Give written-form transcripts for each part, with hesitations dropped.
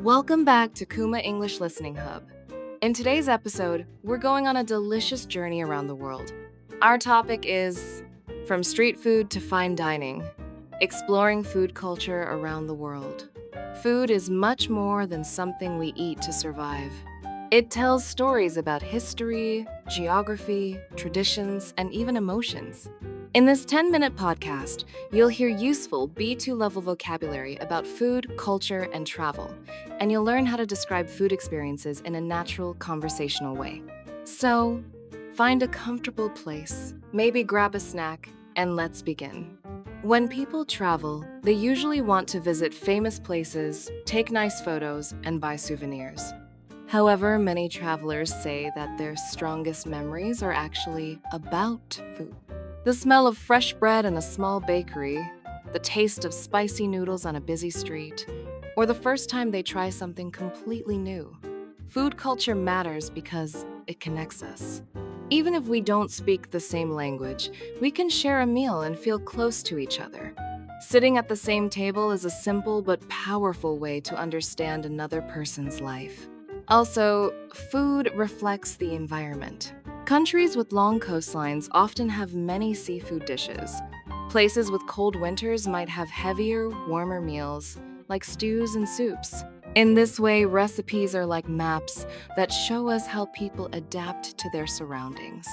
Welcome back to Kuma English Listening Hub. In today's episode, we're going on a delicious journey around the world. Our topic is From Street Food to Fine Dining, exploring food culture around the world. Food is much more than something we eat to survive. It tells stories about history, geography, traditions, and even emotions. In this 10-minute podcast, you'll hear useful B2 level vocabulary about food, culture, and travel, and you'll learn how to describe food experiences in a natural, conversational way. So, find a comfortable place, maybe grab a snack, and let's begin. When people travel, they usually want to visit famous places, take nice photos, and buy souvenirs. However, many travelers say that their strongest memories are actually about food. The smell of fresh bread in a small bakery, the taste of spicy noodles on a busy street, or the first time they try something completely new. Food culture matters because it connects us. Even if we don't speak the same language, we can share a meal and feel close to each other. Sitting at the same table is a simple but powerful way to understand another person's life. Also, food reflects the environment. Countries with long coastlines often have many seafood dishes. Places with cold winters might have heavier, warmer meals, like stews and soups. In this way, recipes are like maps that show us how people adapt to their surroundings.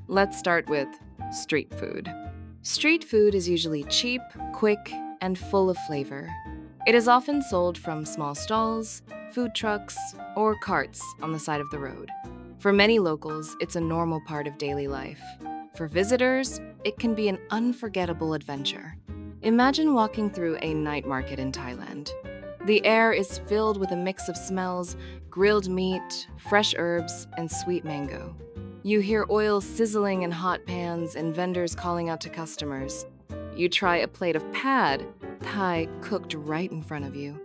Let's start with street food. Street food is usually cheap, quick, and full of flavor. It is often sold from small stalls, food trucks, or carts on the side of the road. For many locals, it's a normal part of daily life. For visitors, it can be an unforgettable adventure. Imagine walking through a night market in Thailand. The air is filled with a mix of smells: grilled meat, fresh herbs, and sweet mango. You hear oil sizzling in hot pans and vendors calling out to customers. You try a plate of pad, Thai, cooked right in front of you.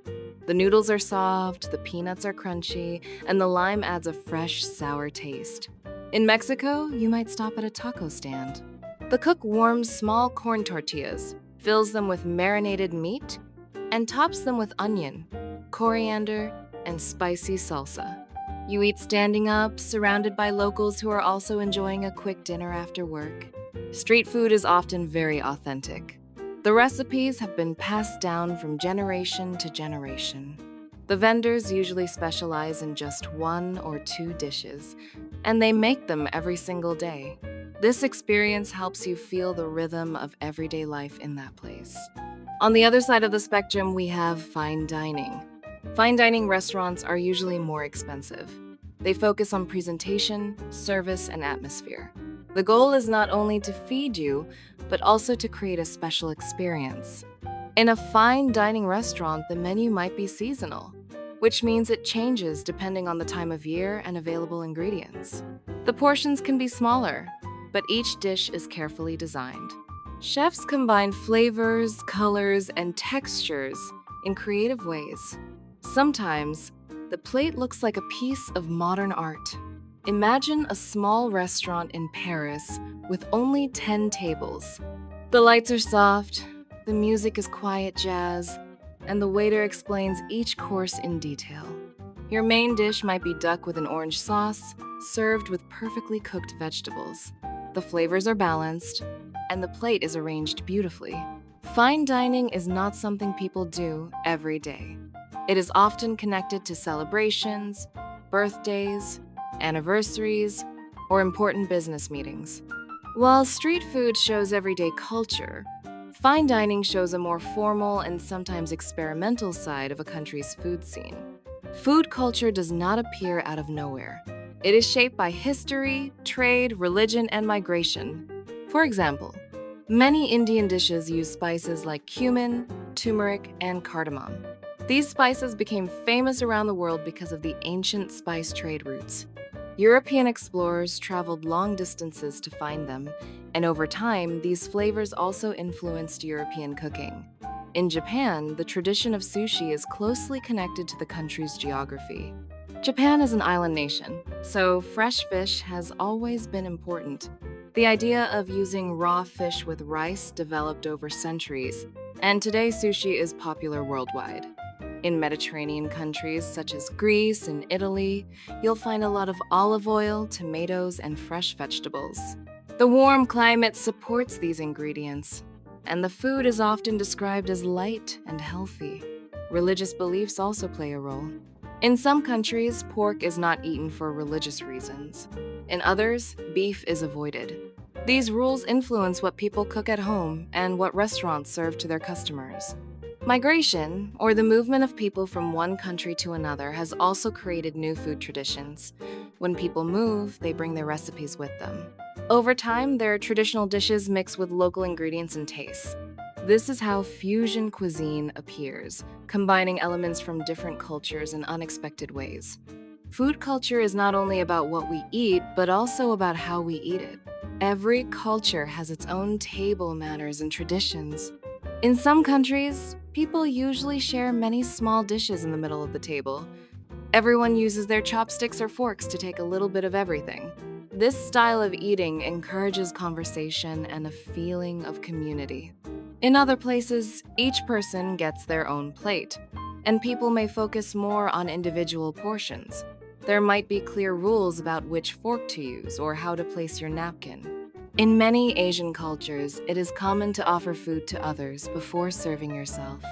The noodles are soft, the peanuts are crunchy, and the lime adds a fresh, sour taste. In Mexico, you might stop at a taco stand. The cook warms small corn tortillas, fills them with marinated meat, and tops them with onion, coriander, and spicy salsa. You eat standing up, surrounded by locals who are also enjoying a quick dinner after work. Street food is often very authentic. The recipes have been passed down from generation to generation. The vendors usually specialize in just one or two dishes, and they make them every single day. This experience helps you feel the rhythm of everyday life in that place. On the other side of the spectrum, we have fine dining. Fine dining restaurants are usually more expensive. They focus on presentation, service, and atmosphere. The goal is not only to feed you, but also to create a special experience. In a fine dining restaurant, the menu might be seasonal, which means it changes depending on the time of year and available ingredients. The portions can be smaller, but each dish is carefully designed. Chefs combine flavors, colors, and textures in creative ways. Sometimes, the plate looks like a piece of modern art. Imagine a small restaurant in Paris with only 10 tables. The lights are soft, the music is quiet jazz, and the waiter explains each course in detail. Your main dish might be duck with an orange sauce, served with perfectly cooked vegetables. The flavors are balanced, and the plate is arranged beautifully. Fine dining is not something people do every day. It is often connected to celebrations, birthdays, anniversaries, or important business meetings. While street food shows everyday culture, fine dining shows a more formal and sometimes experimental side of a country's food scene. Food culture does not appear out of nowhere. It is shaped by history, trade, religion, and migration. For example, many Indian dishes use spices like cumin, turmeric, and cardamom. These spices became famous around the world because of the ancient spice trade routes. European explorers traveled long distances to find them, and over time, these flavors also influenced European cooking. In Japan, the tradition of sushi is closely connected to the country's geography. Japan is an island nation, so fresh fish has always been important. The idea of using raw fish with rice developed over centuries, and today sushi is popular worldwide. In Mediterranean countries such as Greece and Italy, you'll find a lot of olive oil, tomatoes, and fresh vegetables. The warm climate supports these ingredients, and the food is often described as light and healthy. Religious beliefs also play a role. In some countries, pork is not eaten for religious reasons. In others, beef is avoided. These rules influence what people cook at home and what restaurants serve to their customers. Migration, or the movement of people from one country to another, has also created new food traditions. When people move, they bring their recipes with them. Over time, their traditional dishes mix with local ingredients and tastes. This is how fusion cuisine appears, combining elements from different cultures in unexpected ways. Food culture is not only about what we eat, but also about how we eat it. Every culture has its own table manners and traditions. In some countries, people usually share many small dishes in the middle of the table. Everyone uses their chopsticks or forks to take a little bit of everything. This style of eating encourages conversation and a feeling of community. In other places, each person gets their own plate, and people may focus more on individual portions. There might be clear rules about which fork to use or how to place your napkin. In many Asian cultures, it is common to offer food to others before serving yourself.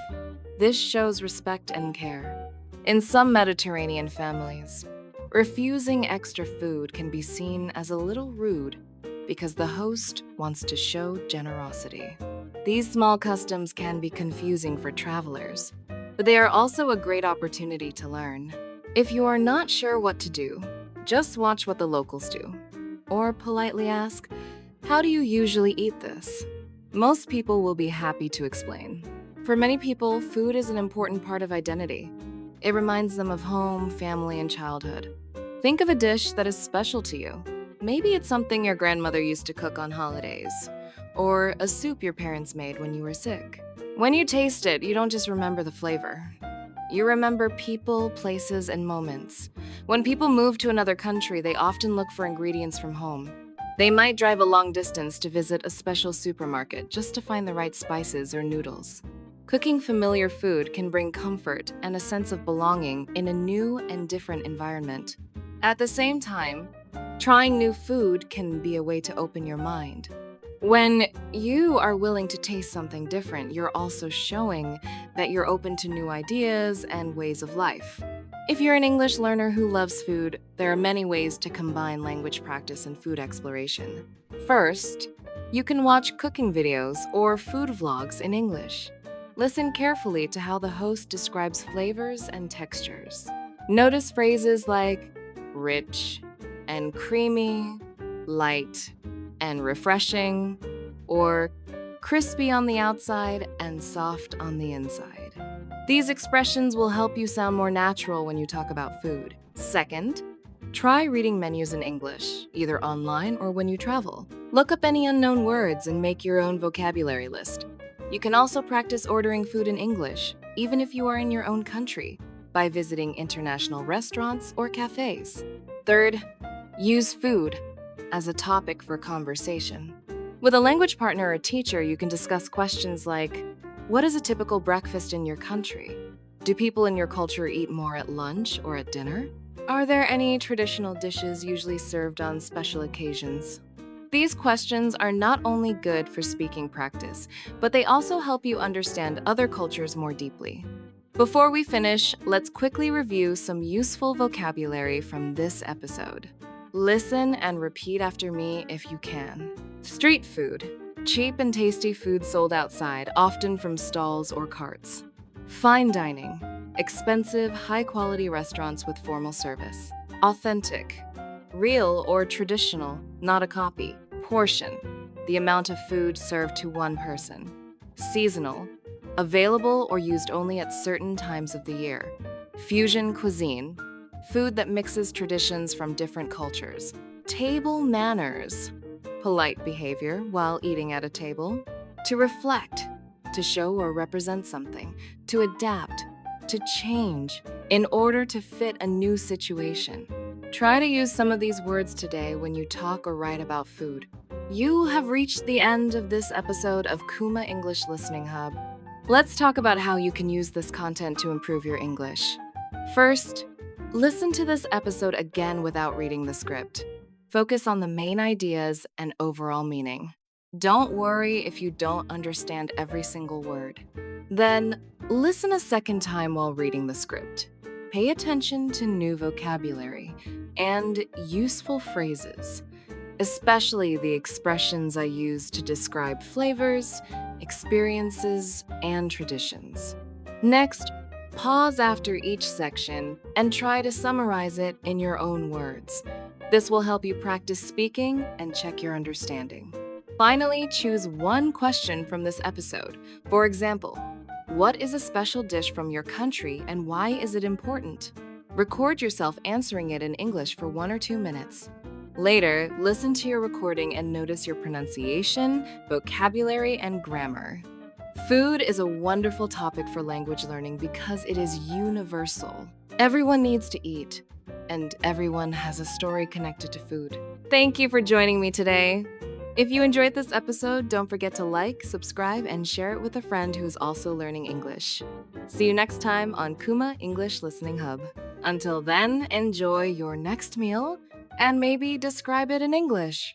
This shows respect and care. In some Mediterranean families, refusing extra food can be seen as a little rude because the host wants to show generosity. These small customs can be confusing for travelers, but they are also a great opportunity to learn. If you are not sure what to do, just watch what the locals do, or politely ask, "How do you usually eat this?" Most people will be happy to explain. For many people, food is an important part of identity. It reminds them of home, family, and childhood. Think of a dish that is special to you. Maybe it's something your grandmother used to cook on holidays, or a soup your parents made when you were sick. When you taste it, you don't just remember the flavor. You remember people, places, and moments. When people move to another country, they often look for ingredients from home. They might drive a long distance to visit a special supermarket just to find the right spices or noodles. Cooking familiar food can bring comfort and a sense of belonging in a new and different environment. At the same time, trying new food can be a way to open your mind. When you are willing to taste something different, you're also showing that you're open to new ideas and ways of life. If you're an English learner who loves food, there are many ways to combine language practice and food exploration. First, you can watch cooking videos or food vlogs in English. Listen carefully to how the host describes flavors and textures. Notice phrases like rich and creamy, light and refreshing, or crispy on the outside and soft on the inside. These expressions will help you sound more natural when you talk about food. Second, try reading menus in English, either online or when you travel. Look up any unknown words and make your own vocabulary list. You can also practice ordering food in English, even if you are in your own country, by visiting international restaurants or cafes. Third, use food as a topic for conversation. With a language partner or teacher, you can discuss questions like, what is a typical breakfast in your country? Do people in your culture eat more at lunch or at dinner? Are there any traditional dishes usually served on special occasions? These questions are not only good for speaking practice, but they also help you understand other cultures more deeply. Before we finish, let's quickly review some useful vocabulary from this episode. Listen and repeat after me if you can. Street food. Cheap and tasty food sold outside, often from stalls or carts. Fine dining. Expensive, high-quality restaurants with formal service. Authentic. Real or traditional, not a copy. Portion. The amount of food served to one person. Seasonal. Available or used only at certain times of the year. Fusion cuisine. Food that mixes traditions from different cultures. Table manners. Polite behavior while eating at a table. To reflect. To show or represent something. To adapt. To change in order to fit a new situation. Try to use some of these words today when you talk or write about food. You have reached the end of this episode of Kuma English Listening Hub. Let's talk about how you can use this content to improve your English. First, listen to this episode again without reading the script. Focus on the main ideas and overall meaning. Don't worry if you don't understand every single word. Then, listen a second time while reading the script. Pay attention to new vocabulary and useful phrases, especially the expressions I use to describe flavors, experiences, and traditions. Next, pause after each section and try to summarize it in your own words. This will help you practice speaking and check your understanding. Finally, choose one question from this episode. For example, what is a special dish from your country and why is it important? Record yourself answering it in English for 1 or 2 minutes. Later, listen to your recording and notice your pronunciation, vocabulary, and grammar. Food is a wonderful topic for language learning because it is universal. Everyone needs to eat, and everyone has a story connected to food. Thank you for joining me today. If you enjoyed this episode, don't forget to like, subscribe, and share it with a friend who is also learning English. See you next time on Kuma English Listening Hub. Until then, enjoy your next meal and maybe describe it in English.